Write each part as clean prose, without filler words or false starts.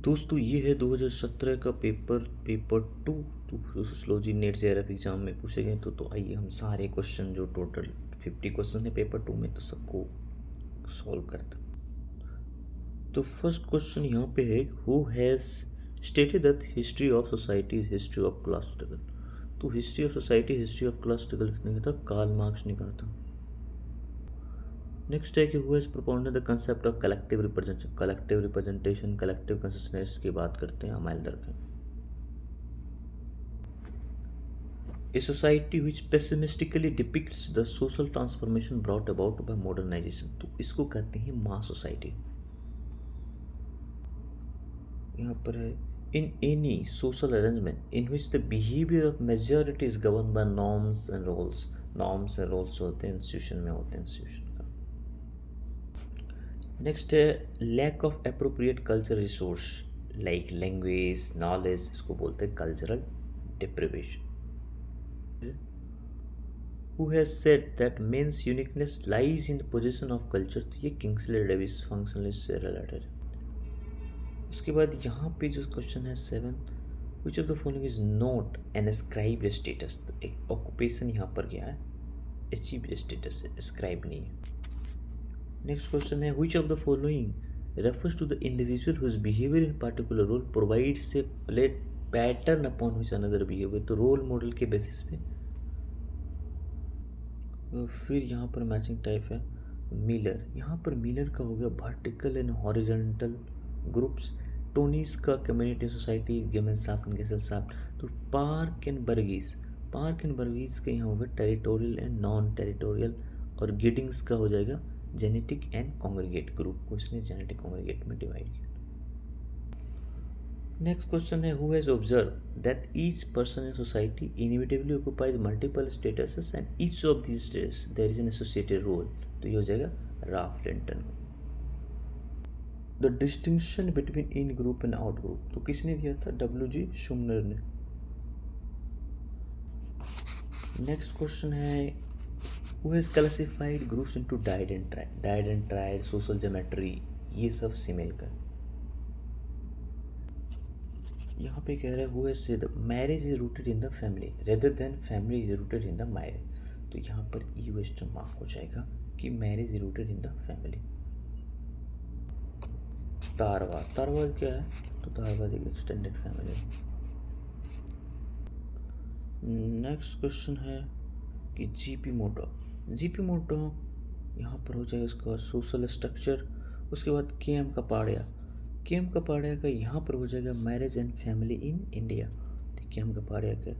दोस्तों ये है 2017 का पेपर 2। तो सोशियोलॉजी नेट जेआरएफ एग्जाम में पूछे गए तो आइए हम सारे क्वेश्चन जो टोटल 50 क्वेश्चन है पेपर 2 में तो सबको सॉल्व करते हैं। तो फर्स्ट क्वेश्चन यहाँ पे है, who has stated that history of society is history of class struggle. तो history of society history of class struggle किसने कहा था? कार्ल मार्क्स ने कहा था। नेक्स्ट है कि who has propounded the concept of collective representation collective consistence की बात करते हैं Emile Durkheim. A society which pessimistically depicts the social transformation brought about by modernization, तो इसको कहते हैं मास सोसाइटी। यहाँ पर है, in any social arrangement in which the behavior of majority is governed by norms and roles जो होते हैं इंस्टीट्यूशन में होते हैं इंस्टीट्यूशन का। नेक्स्ट है lack of appropriate culture resource like language knowledge, इसको बोलते हैं cultural deprivation. Who has said that men's uniqueness lies in the possession of culture, तो ये किंग्सले डेविस फंक्शनलिस्ट से रिलेटेड है। उसके बाद यहाँ पे जो क्वेश्चन है 7, which of the following is not an ascribed status, तो एक ऑक्यूपेशन यहाँ पर क्या है? अचीव्ड स्टेटस है, ascribed नहीं है। नेक्स्ट क्वेश्चन है, which of the following refers to the individual whose behavior in particular role provides a pattern upon which another behavior, तो रोल मॉडल के बेसिस पे। फिर यहाँ पर मैचिंग टाइप है मिलर, यहाँ पर मिलर का हो गया वर्टिकल एंड हॉरिजॉन्टल ग्रुप्स, टोनीस का कम्युनिटी सोसाइटी, गेमेंसाफ्ट गेसेलसाफ्ट। तो पार्क एंड बर्गीज का यहाँ होगा टेरिटोरियल एंड नॉन टेरिटोरियल, और गिडिंग्स का हो जाएगा जेनेटिक एंड कॉन्ग्रीगेट ग्रुप को इसने जेनेटिक कॉन्ग्रीगेट में डिवाइड किया। नेक्स्ट क्वेश्चन है, who has observe that each person in society inevitably occupies multiple statuses and each of these status there is an associated role, तो ये हो जाएगा Ralph Linton. The distinction between in group and out group, तो किसने दिया था? W G. Sumner ने। Next question है, who has classified groups into dyad and triad social geometry, ये सब सिमिल का। यहाँ पे कह रहा है who has said marriage is rooted in the family rather than family is rooted in the marriage, तो यहाँ पर ई वेस्टर्न मार्क हो जाएगा कि marriage is rooted in the family. तारवाद क्या है? तो तारवाद एक एक्सटेंडेड फैमिली। नेक्स्ट क्वेश्चन है कि जीपी मोटो यहाँ पर हो जाएगा इसका सोशल स्ट्रक्चर। उसके बाद केएम कपाड़िया का यहाँ पर हो जाएगा marriage and family in India, तो केएम कपाड़िया का।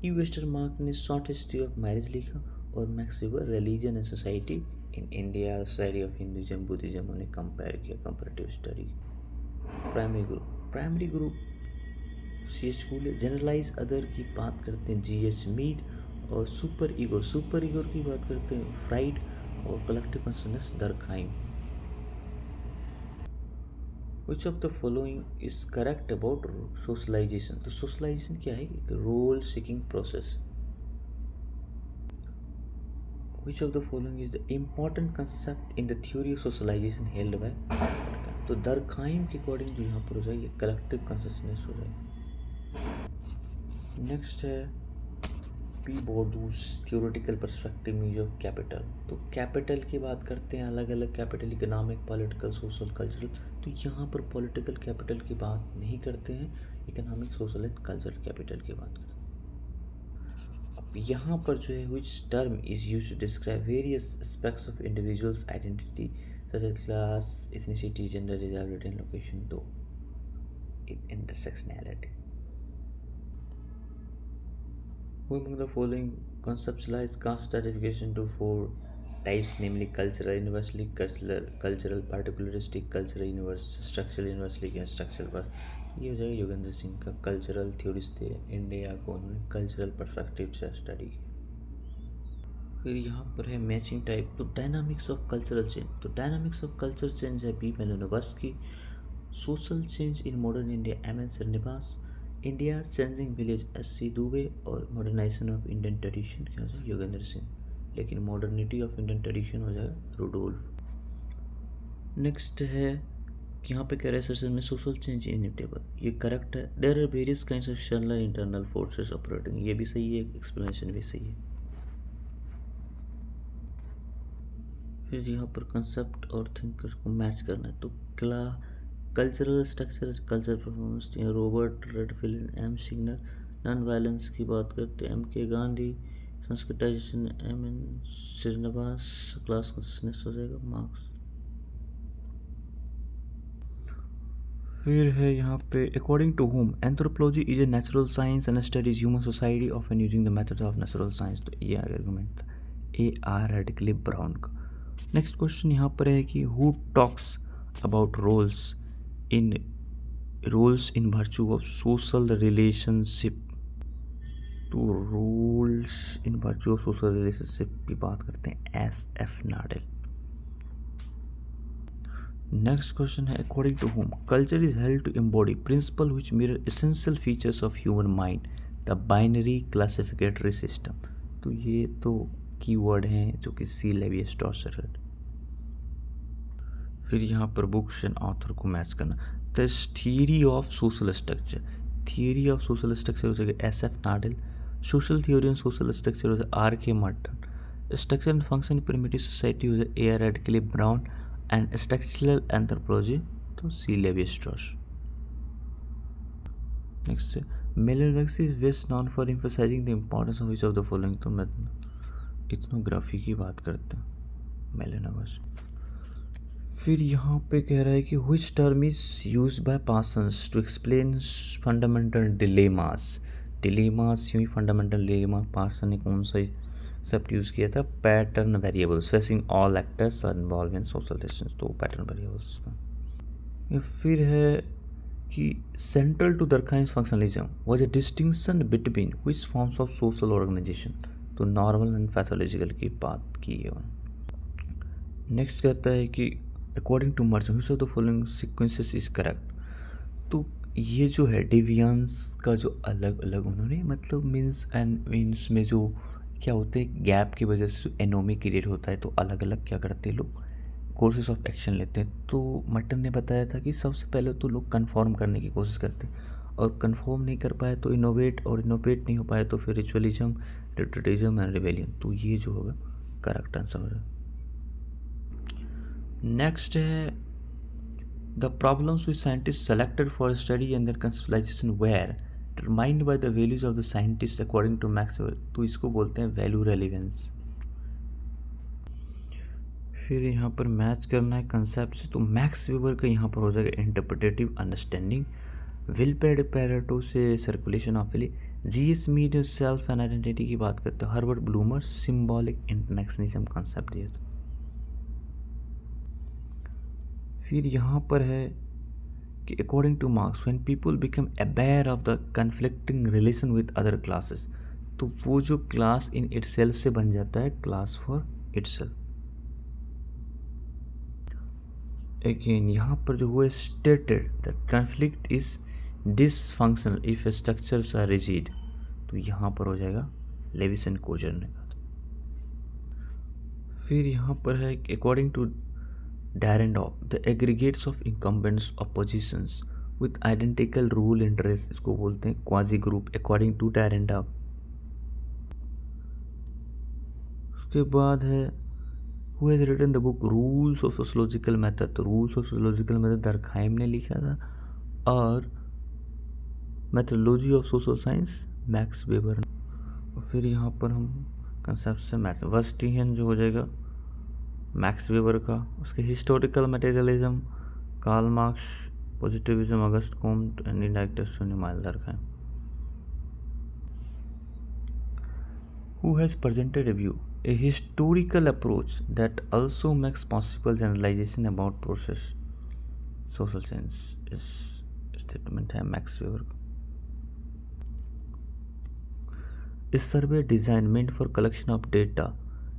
ई वेस्टर्न मार्क ने शॉर्ट हिस्ट्री ऑफ मैरिज लिखा, और Max Weber religion and society in India study of Hinduism Buddhism उन्हें कंपेयर किया, comparative study. Primary group C H. Cooley, generalise other की बात करते हैं जी.एच. मीड, और सुपर ईगो की बात करते हैं फ्राइड, और collective consciousness Durkheim. Which of the following is correct about socialization? तो सोशलाइजेशन क्या है? एक role seeking process. Which of the following is the important concept in the theory of socialization held by Durkheim? तो दर्कहाइम के according जो यहाँ पर हो जाएगी कलेक्टिव कॉन्शसनेस हो जाएगी। नेक्स्ट है पी बोर्डूस थियोरेटिकल पर्सपेक्टिव मीज ऑफ कैपिटल, तो कैपिटल की बात करते हैं, अलग अलग capital, economic, political, social, cultural. तो यहाँ पर पॉलिटिकल कैपिटल की बात नहीं करते हैं, economic, social and cultural capital की बात करते हैं। अब यहाँ पर जो है which term is used to describe various aspects of individuals identity such as class, ethnicity, gender, disability and location, तो intersectionality. Who among the following conceptualize caste stratification into 4 types, namely cultural universally, cultural particularistic, cultural universal, structural universally and structural पर? ये हो जाएगा योगेंद्र सिंह का cultural theorist थे, India को उन्होंने cultural perspective से स्टडी की। फिर यहाँ पर है मैचिंग टाइप, तो डायनामिक्स ऑफ कल्चरल चेंज, तो डायनामिक्स ऑफ कल्चर चेंज है B Malinowski, social change in modern India M N Srinivas, India changing village S C. Dube, और मॉडर्नाइजेशन ऑफ इंडियन ट्रेडिशन क्या हो जाएगा? योगेंद्र सिंह, लेकिन मॉडर्निटी ऑफ इंडियन ट्रेडिशन हो जाएगा रुडोल्फ। नेक्स्ट है कि यहाँ पे कह रहे हैं सर में सोशल चेंज इनएविटेबल, ये करेक्ट है। There are various kinds of external internal forces operating, ये भी सही है, एक्सप्लेनेशन भी सही है। फिर यहाँ पर कंसेप्ट और थिंकर्स को मैच करना है, तो cultural structure, culture performance, Robert Redfield, M Singer. Non violence की बात करते हैं, M K Gandhi. Sanskritisation, M N Srinivas. Class consciousness हो जाएगा, मार्क्स। फिर है यहाँ पे according to whom anthropology is a natural science and studies human society often using the methods of natural science. तो ये आर्गुमेंट था ए आर रेडिकली ब्राउन का। नेक्स्ट क्वेश्चन यहाँ पर है कि who talks about roles in virtue of social relationship. तो roles in virtue of social relationship की बात करते हैं S F Nadel. Next question है according to whom culture is held to embody principle which mirror essential features of human mind the binary classificatory system. तो ये तो keyword हैं जो कि सी लेवी-स्ट्रॉसर है। फिर यहाँ पर बुक्स एंड ऑथर को मैच करना, the theory of social structure. Theory of social structure हो जाएगा S F Nadel. Social theory on social structure हो जाएगा R K Merton. Structure and function primitive society हो जाएगा A R Radcliffe Brown. And structural anthropology तो C Levi-Strauss. Next है Malinowski is best known for emphasising the importance of each of the following. तो मैं ethnography की बात करते हैं मेलिनोग्राफी। फिर यहाँ पे कह रहा है कि which term is used by Parsons to explain fundamental dilemmas. Dilemmas यूँ ही फंडामेंटल डिलेमा पार्सन ने कौन सा शब्द यूज़ किया था, pattern variables facing all actors are involve in social relations. तो पैटर्न वेरिएबल्स का। फिर है कि central to Durkheim's functionalism was a distinction between which forms of social organisation. तो नॉर्मल एंड पैथोलॉजिकल की बात की है। नेक्स्ट कहता है कि according to Merton which of the following sequences is correct. तो ये जो है डिवियंस का जो अलग अलग उन्होंने मतलब मीन्स में जो क्या होते हैं गैप की वजह से जो एनोमी क्रिएट होता है, तो अलग अलग क्या करते हैं लोग कोर्सेज ऑफ एक्शन लेते हैं। तो मर्टन ने बताया था कि सबसे पहले तो लोग कन्फर्म करने की कोशिश करते हैं और कन्फर्म नहीं कर पाए तो इनोवेट, और इनोवेट नहीं हो पाए तो फिर रिचुअलिज्म, रिट्रेटिज्म एंड रिबेलियन। तो ये जो होगा करेक्ट आंसर हो जाएगा। नेक्स्ट है the problems which scientist selected for study and their conceptualization were determined by the values of the scientist according to Max Weber. तो इसको बोलते हैं वैल्यू रेलिवेंस। फिर यहाँ पर मैच करना है कंसेप्ट से, तो मैक्स वेबर का यहाँ पर हो जाएगा इंटरप्रिटेटिव अंडरस्टैंडिंग। विल पैरेटो से circulation of will. GS Mead self and identity की बात करते हैं Herbert Blumer symbolic interactionism concept दिया। फिर यहाँ पर है कि according to Marx when people become aware of the conflicting relation with other classes. तो वो जो क्लास इन इटसेल्फ से बन जाता है क्लास फॉर इटसेल्फ। अगेन यहाँ पर जो हुआ stated that conflict is dysfunctional if structures are rigid. तो यहाँ पर हो जाएगा लेविस एंड कोजर ने कहा। फिर यहाँ पर है according to Dahrendorf, the aggregates of incumbents of positions with identical rule interest, इसको बोलते हैं quasi group according to Dahrendorf। उसके बाद है who has written the book Rules of Sociological Method। तो Rules of Sociological Method दरखाइम ने लिखा था और Methodology of Social Science max weber. और फिर यहाँ पर हम कंसेप्ट से मैथ वर्स्टियन जो हो जाएगा मैक्स वेबर का। उसके historical materialism Karl Marx, positivism Auguste Comte and indirect माइल्डर का। Who has presented a view a historical approach that also makes possible generalization about process social science। इस स्टेटमेंट है मैक्स वेबर का। इस survey design meant for collection of data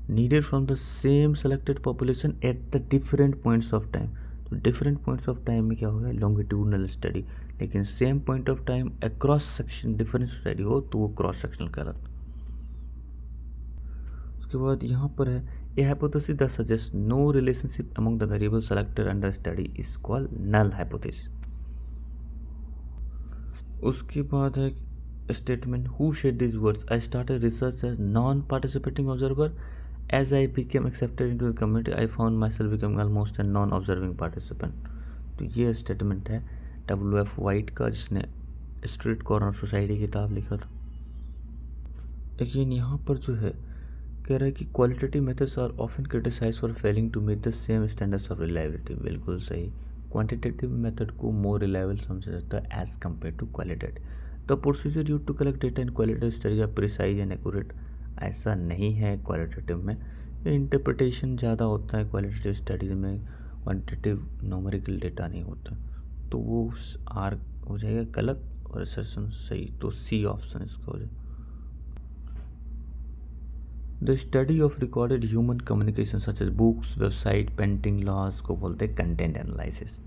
needed from the same selected population at the different points of time। तो different points of time में क्या होगा longitudinal study, लेकिन same point of time across section different study हो तो वो cross sectional कहलाता। उसके बाद यहाँ पर है a hypothesis that suggest no relationship among the variable selected under study is called null hypothesis. उसके बाद है statement who said this words I started research as non participating observer as I became accepted into the community I found myself become almost an non observing participant. तो ये statement है WF white का, जिसने street corner society किताब लिखा था। लेकिन यहाँ पर जो है कह रहा है कि qualitative methods are often criticize for failing to meet the same standards of reliability. बिल्कुल सही, क्वांटिटेटिव मेथड को मोर रिलायबल समझा जाता है as compare to qualitative. The procedure use to collect data in qualitative studies are precise and accurate. ऐसा नहीं है qualitative में, इंटरप्रिटेशन ज़्यादा होता है क्वालिटेटिव स्टडीज़ में, क्वांटिटेटिव न्यूमेरिकल डेटा नहीं होता। तो वो आर हो जाएगा गलत और असर्शन सही, तो सी ऑप्शन इसका हो जाएगा। The study of recorded human communication such as books, website, painting, laws को बोलते हैं कंटेंट एनालिसिस।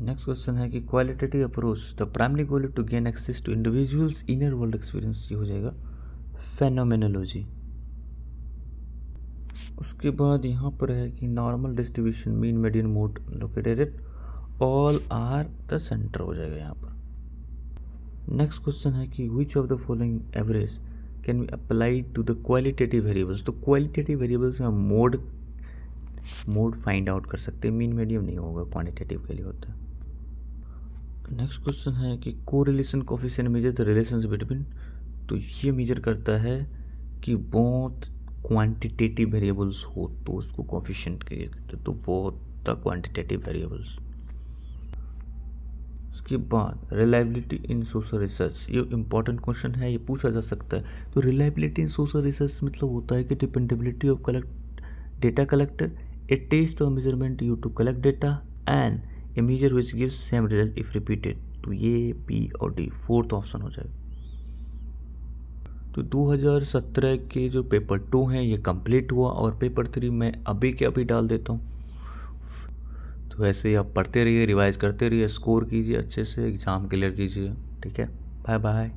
नेक्स्ट क्वेश्चन है कि qualitative approach the primary goal to gain access to individuals inner world experience, ये हो जाएगा फेनोमेनोलॉजी। उसके बाद यहाँ पर है कि normal distribution mean median mode located at all are the centre, हो जाएगा यहाँ पर। नेक्स्ट क्वेश्चन है कि which of the following average can be applied to the qualitative variables. तो क्वालिटेटिव वेरिएबल्स में हम मोड फाइंड आउट कर सकते हैं, मीन मीडियम नहीं होगा, क्वांटिटेटिव के लिए होता है। नेक्स्ट क्वेश्चन है कि correlation coefficient measure the relations between. तो ये मेजर करता है कि बहुत क्वांटिटेटिव वेरिएबल्स हो तो उसको कोफिशिएंट के कहते हैं, तो बहुत द क्वांटिटेटिव वेरिएबल्स। उसके बाद रिलायबिलिटी इन सोशल रिसर्च, ये इंपॉर्टेंट क्वेश्चन है, ये पूछा जा सकता है। तो रिलायबिलिटी इन सोशल रिसर्च मतलब होता है कि dependability of data collected, a test और measurement use to collect data and a measure which gives same result if repeated. तो ये बी और डी फोर्थ ऑप्शन हो जाएगा। तो 2017 के जो पेपर 2 हैं ये कंप्लीट हुआ और पेपर 3 मैं अभी के अभी डाल देता हूँ। तो वैसे ही आप पढ़ते रहिए, रिवाइज करते रहिए, स्कोर कीजिए अच्छे से, एग्ज़ाम क्लियर कीजिए। ठीक है, बाय बाय।